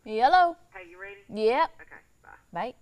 Hello. Hey, you ready? Yep. Okay, bye. Bye.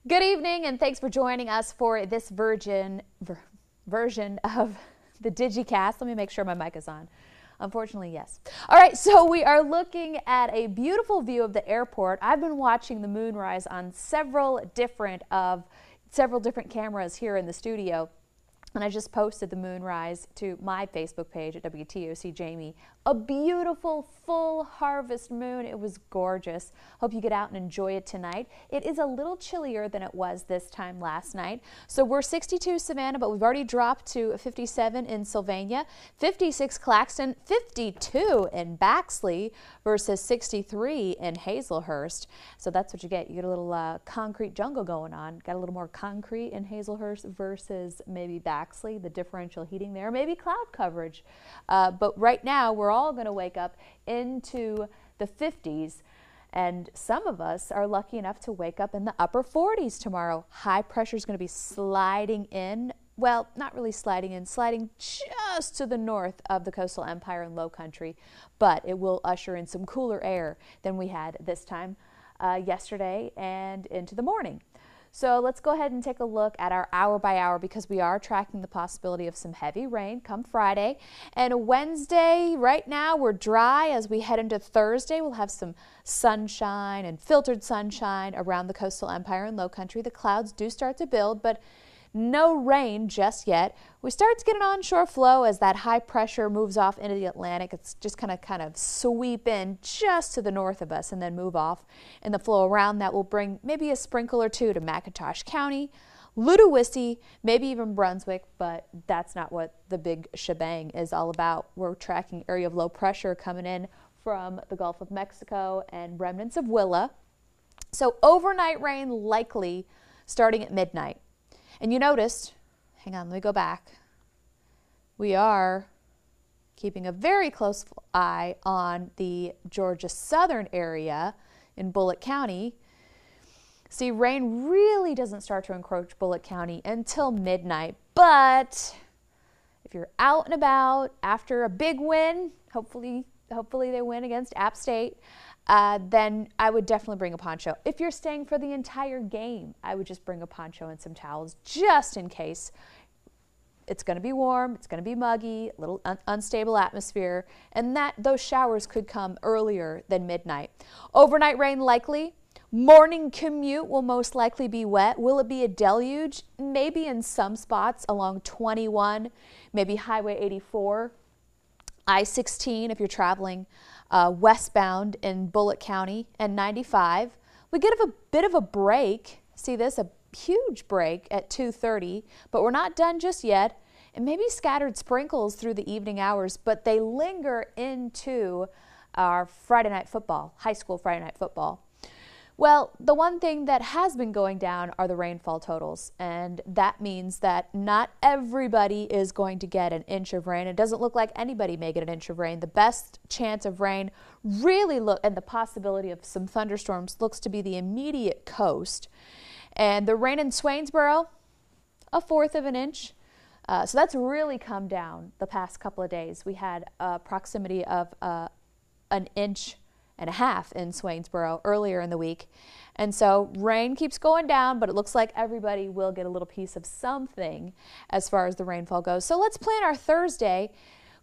Good evening, and thanks for joining us for this version of the DigiCast. Let me make sure my mic is on. Unfortunately, yes. All right, so we are looking at a beautiful view of the airport. I've been watching the moonrise on several different cameras here in the studio. And I just posted the moonrise to my Facebook page at WTOC Jamie. A beautiful full harvest moon. It was gorgeous. Hope you get out and enjoy it tonight. It is a little chillier than it was this time last night. So we're 62 Savannah, but we've already dropped to 57 in Sylvania, 56 Claxton, 52 in Baxley versus 63 in Hazelhurst. So that's what you get. You get a little concrete jungle going on. Got a little more concrete in Hazelhurst versus maybe Baxley, the differential heating there, maybe cloud coverage. But right now we're all going to wake up into the 50s, and some of us are lucky enough to wake up in the upper 40s tomorrow. High pressure is going to be sliding in. Well, not really sliding in, sliding just to the north of the coastal empire and low country, but it will usher in some cooler air than we had this time yesterday and into the morning. So let's go ahead and take a look at our hour by hour, because we are tracking the possibility of some heavy rain come Friday. And Wednesday, right now, we're dry. As we head into Thursday, we'll have some sunshine and filtered sunshine around the coastal empire and low country. The clouds do start to build, but no rain just yet. We start to get an onshore flow as that high pressure moves off into the Atlantic. It's just kind of sweep in just to the north of us and then move off. And the flow around that will bring maybe a sprinkle or two to McIntosh County, Ludowici, maybe even Brunswick, but that's not what the big shebang is all about. We're tracking area of low pressure coming in from the Gulf of Mexico and remnants of Willa. So overnight rain likely starting at midnight. And you noticed, hang on, let me go back. We are keeping a very close eye on the Georgia southern area in Bullitt County. See, rain really doesn't start to encroach Bullitt County until midnight. But if you're out and about after a big win, hopefully they win against App State, then I would definitely bring a poncho. If you're staying for the entire game, I would just bring a poncho and some towels just in case. It's going to be warm, it's going to be muggy, a little unstable atmosphere, and those showers could come earlier than midnight. Overnight rain likely. Morning commute will most likely be wet. Will it be a deluge? Maybe in some spots along 21, maybe Highway 84, I-16 if you're traveling westbound in Bullitt County, and 95. We get a bit of a break. See this, a huge break at 2:30, but we're not done just yet. And maybe scattered sprinkles through the evening hours, but they linger into our Friday night football, high school Friday night football. Well, the one thing that has been going down are the rainfall totals, and that means that not everybody is going to get an inch of rain. It doesn't look like anybody may get an inch of rain. The best chance of rain and the possibility of some thunderstorms looks to be the immediate coast. And the rain in Swainsboro, 1/4 of an inch. So that's really come down the past couple of days. We had a proximity of 1.5 inches in Swainsboro earlier in the week. And so rain keeps going down, but it looks like everybody will get a little piece of something as far as the rainfall goes. So let's plan our Thursday.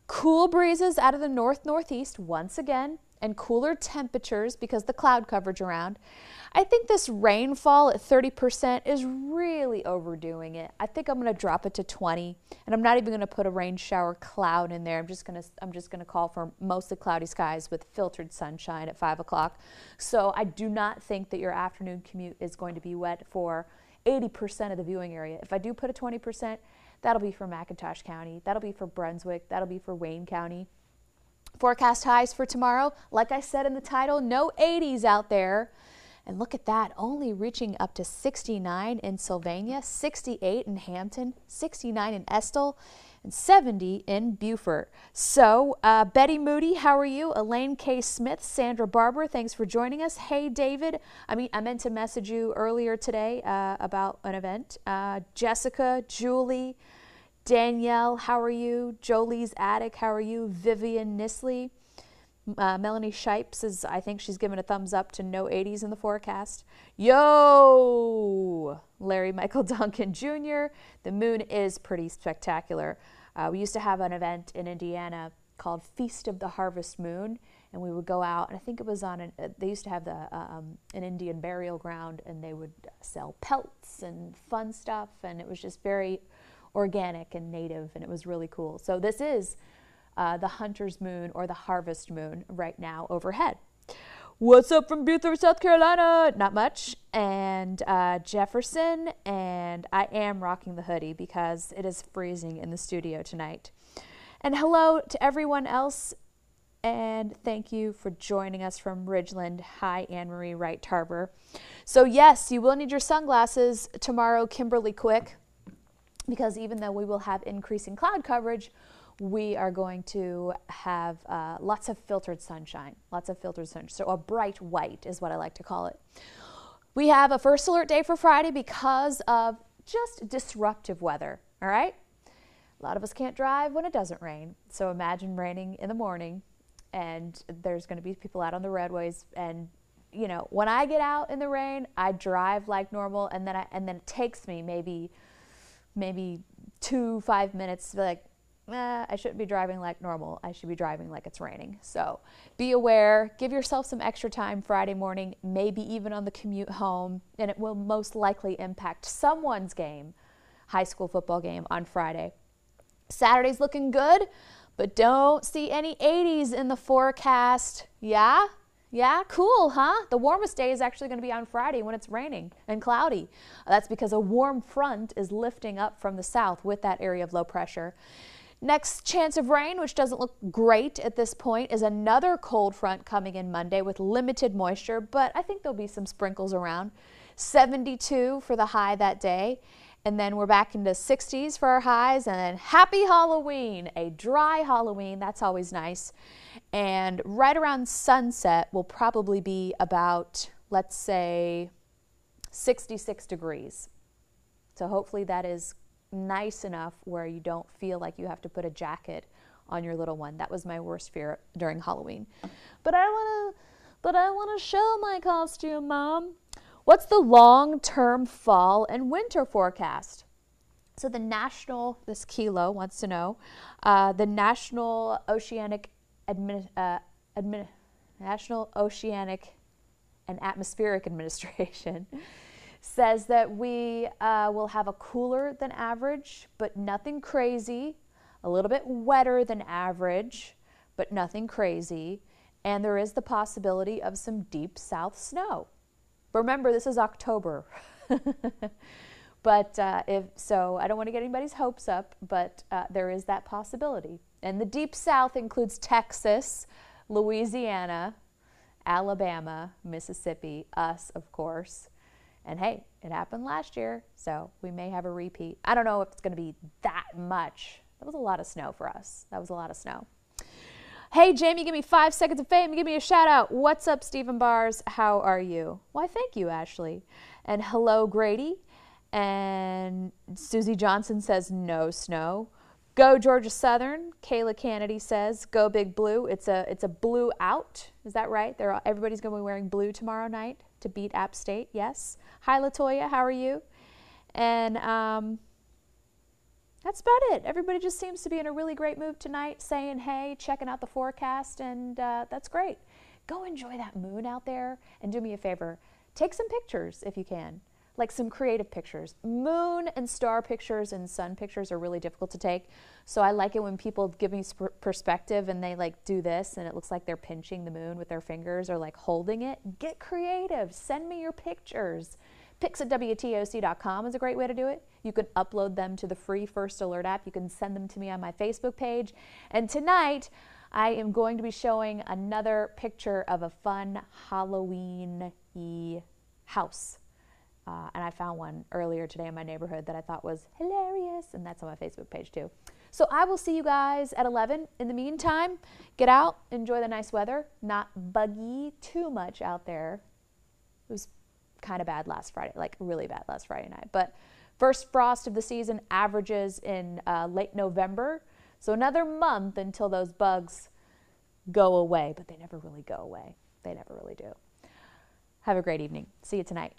Cool breezes out of the north-northeast once again, and cooler temperatures because the cloud coverage around. I think this rainfall at 30% is really overdoing it. I think I'm going to drop it to 20, and I'm not even going to put a rain shower cloud in there. I'm just going to call for mostly cloudy skies with filtered sunshine at 5 o'clock. So I do not think that your afternoon commute is going to be wet for 80% of the viewing area. If I do put a 20%, that'll be for McIntosh County. That'll be for Brunswick. That'll be for Wayne County. Forecast highs for tomorrow, like I said in the title, no 80s out there. And look at that, only reaching up to 69 in Sylvania, 68 in Hampton, 69 in Estill, and 70 in Beaufort. So, Betty Moody, how are you? Elaine K. Smith, Sandra Barber, thanks for joining us. Hey, David. I meant to message you earlier today about an event. Jessica, Julie, Danielle, how are you? Jolie's Attic, how are you? Vivian Nisley. Melanie Shipes I think she's given a thumbs up to no 80s in the forecast. Yo! Larry Michael Duncan Jr. The moon is pretty spectacular. We used to have an event in Indiana called Feast of the Harvest Moon, and we would go out, and I think it was on they used to have an Indian burial ground, and they would sell pelts and fun stuff, and it was just very organic and native, and it was really cool. So this is the hunter's moon or the harvest moon right now overhead. What's up from Beaufort, South Carolina? Not much. And Jefferson, and I am rocking the hoodie because it is freezing in the studio tonight. And hello to everyone else, and thank you for joining us from Ridgeland. Hi, Anne-Marie Wright Tarver. So yes, you will need your sunglasses tomorrow, Kimberly Quick, because even though we will have increasing cloud coverage, we are going to have lots of filtered sunshine, So a bright white is what I like to call it. We have a first alert day for Friday because of just disruptive weather, all right? A lot of us can't drive when it doesn't rain. So imagine raining in the morning, and there's going to be people out on the roadways. And, you know, when I get out in the rain, I drive like normal, and then it takes me maybe 5 minutes to be like, I shouldn't be driving like normal. I should be driving like it's raining. So be aware, give yourself some extra time Friday morning, maybe even on the commute home, and it will most likely impact someone's game, high school football game on Friday. Saturday's looking good, but don't see any 80s in the forecast. Yeah, cool, huh? The warmest day is actually going to be on Friday when it's raining and cloudy. That's because a warm front is lifting up from the south with that area of low pressure. Next chance of rain, which doesn't look great at this point, is another cold front coming in Monday with limited moisture, but I think there'll be some sprinkles around. 72 for the high that day, and then we're back into 60s for our highs, and then happy Halloween, a dry Halloween, that's always nice. And right around sunset will probably be about, let's say, 66 degrees. So hopefully that is nice enough where you don't feel like you have to put a jacket on your little one. That was my worst fear during Halloween. But I want to show my costume, Mom. What's the long-term fall and winter forecast? So this Kilo wants to know, the National Oceanic and Atmospheric Administration says that we will have a cooler than average, but nothing crazy, a little bit wetter than average, but nothing crazy, and there is the possibility of some deep south snow. Remember, this is October. But I don't want to get anybody's hopes up, but there is that possibility. And the deep south includes Texas, Louisiana, Alabama, Mississippi, us, of course. And hey, it happened last year, so we may have a repeat. I don't know if it's going to be that much. That was a lot of snow for us. That was a lot of snow. Hey, Jamie, give me 5 seconds of fame. Give me a shout out. What's up, Stephen Bars? How are you? Why, thank you, Ashley. And hello, Grady. And Susie Johnson says no snow. Go Georgia Southern. Kayla Kennedy says go Big Blue. It's a blue out. Is that right? Everybody's going to be wearing blue tomorrow night to beat App State. Yes. Hi, Latoya. How are you? And that's about it. Everybody just seems to be in a really great mood tonight, saying hey, checking out the forecast, and that's great. Go enjoy that moon out there, and do me a favor. Take some pictures if you can. Like some creative pictures. Moon and star pictures and sun pictures are really difficult to take. So I like it when people give me perspective and they like do this and it looks like they're pinching the moon with their fingers or like holding it. Get creative. Send me your pictures. Pics@WTOC.com is a great way to do it. You can upload them to the free First Alert app. You can send them to me on my Facebook page. And tonight I am going to be showing another picture of a fun Halloween-y house. And I found one earlier today in my neighborhood that I thought was hilarious, and that's on my Facebook page too. So I will see you guys at 11. In the meantime, get out, enjoy the nice weather. Not buggy too much out there. It was kind of bad last Friday, like really bad last Friday night. But first frost of the season averages in late November. So another month until those bugs go away, but they never really go away. They never really do. Have a great evening. See you tonight.